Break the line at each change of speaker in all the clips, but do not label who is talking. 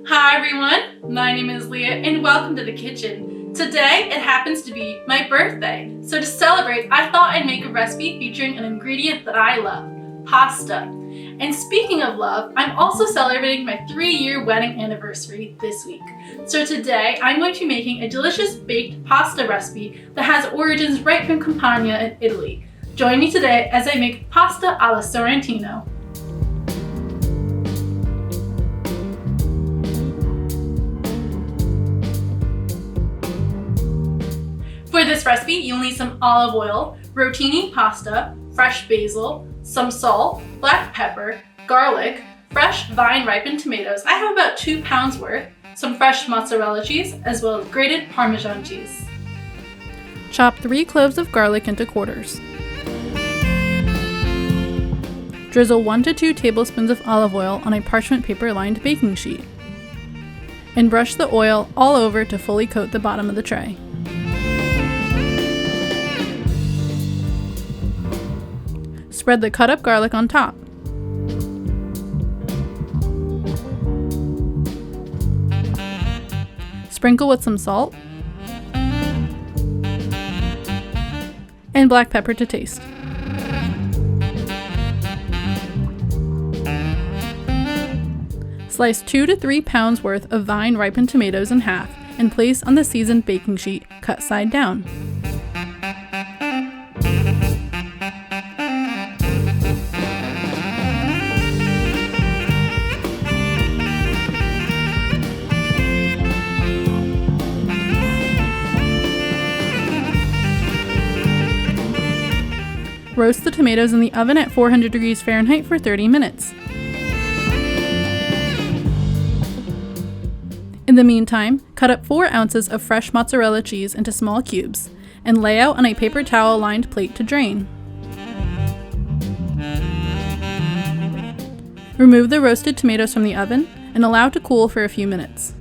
Hi everyone, my name is Leah and welcome to the kitchen. Today it happens to be my birthday, so to celebrate I thought I'd make a recipe featuring an ingredient that I love, pasta. And speaking of love, I'm also celebrating my 3-year wedding anniversary this week. So today I'm going to be making a delicious baked pasta recipe that has origins right from Campania in Italy. Join me today as I make pasta alla Sorrentino. For this recipe, you'll need some olive oil, rotini pasta, fresh basil, some salt, black pepper, garlic, fresh vine-ripened tomatoes. I have about 2 pounds worth, some fresh mozzarella cheese, as well as grated Parmesan cheese.
Chop 3 cloves of garlic into quarters. Drizzle 1 to 2 tablespoons of olive oil on a parchment paper-lined baking sheet. And brush the oil all over to fully coat the bottom of the tray. Spread the cut up garlic on top. Sprinkle with some salt and black pepper to taste. Slice 2 to 3 pounds worth of vine-ripened tomatoes in half and place on the seasoned baking sheet, cut side down. Roast the tomatoes in the oven at 400 degrees Fahrenheit for 30 minutes. In the meantime, cut up 4 ounces of fresh mozzarella cheese into small cubes and lay out on a paper towel lined plate to drain. Remove the roasted tomatoes from the oven and allow to cool for a few minutes.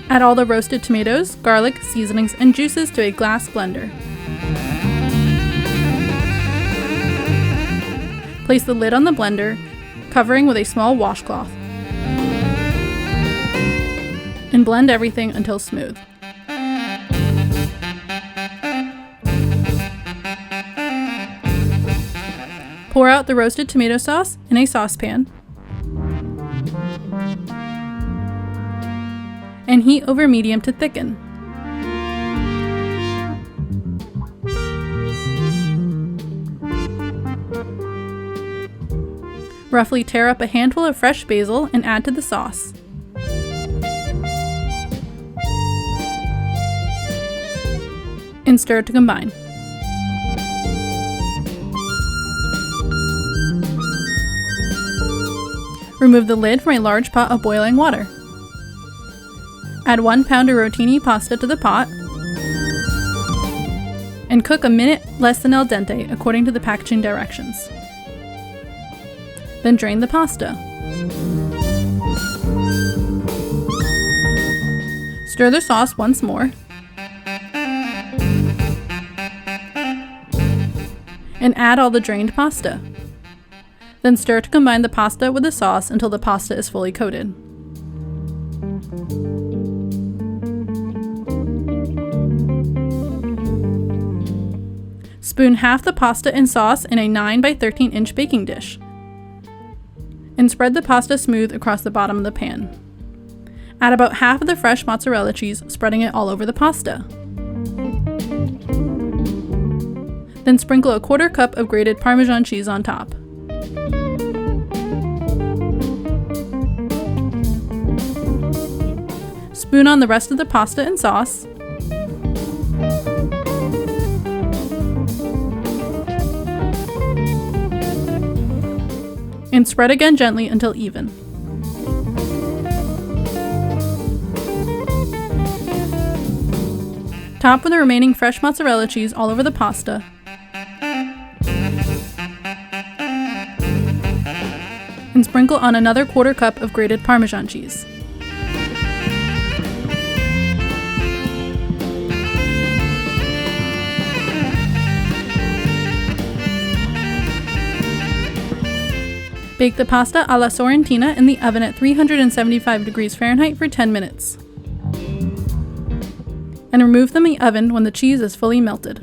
Add all the roasted tomatoes, garlic, seasonings, and juices to a glass blender. Place the lid on the blender, covering with a small washcloth, and blend everything until smooth. Pour out the roasted tomato sauce in a saucepan and heat over medium to thicken. Roughly tear up a handful of fresh basil and add to the sauce. And stir to combine. Remove the lid from a large pot of boiling water. Add 1 pound of rotini pasta to the pot and cook a minute less than al dente according to the packaging directions. Then drain the pasta. Stir the sauce once more and add all the drained pasta. Then stir to combine the pasta with the sauce until the pasta is fully coated. Spoon half the pasta and sauce in a 9 by 13 inch baking dish and spread the pasta smooth across the bottom of the pan. Add about half of the fresh mozzarella cheese, spreading it all over the pasta. Then sprinkle a 1/4 cup of grated Parmesan cheese on top. Spoon on the rest of the pasta and sauce. And spread again gently until even. Top with the remaining fresh mozzarella cheese all over the pasta. And sprinkle on another 1/4 cup of grated Parmesan cheese. Bake the pasta alla Sorrentina in the oven at 375 degrees Fahrenheit for 10 minutes. And remove them in the oven when the cheese is fully melted.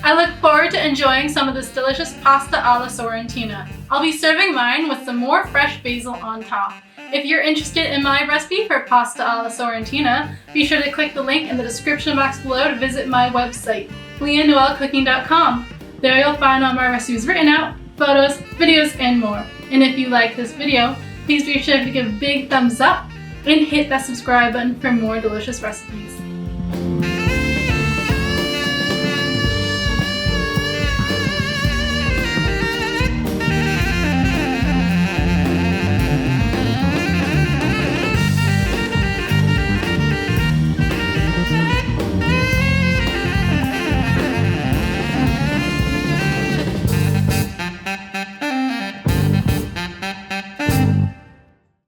I look forward to enjoying some of this delicious pasta alla Sorrentina. I'll be serving mine with some more fresh basil on top. If you're interested in my recipe for pasta alla Sorrentina, be sure to click the link in the description box below to visit my website, leahnoelcooking.com. There you'll find all my recipes written out, photos, videos, and more. And if you like this video, please be sure to give a big thumbs up and hit that subscribe button for more delicious recipes.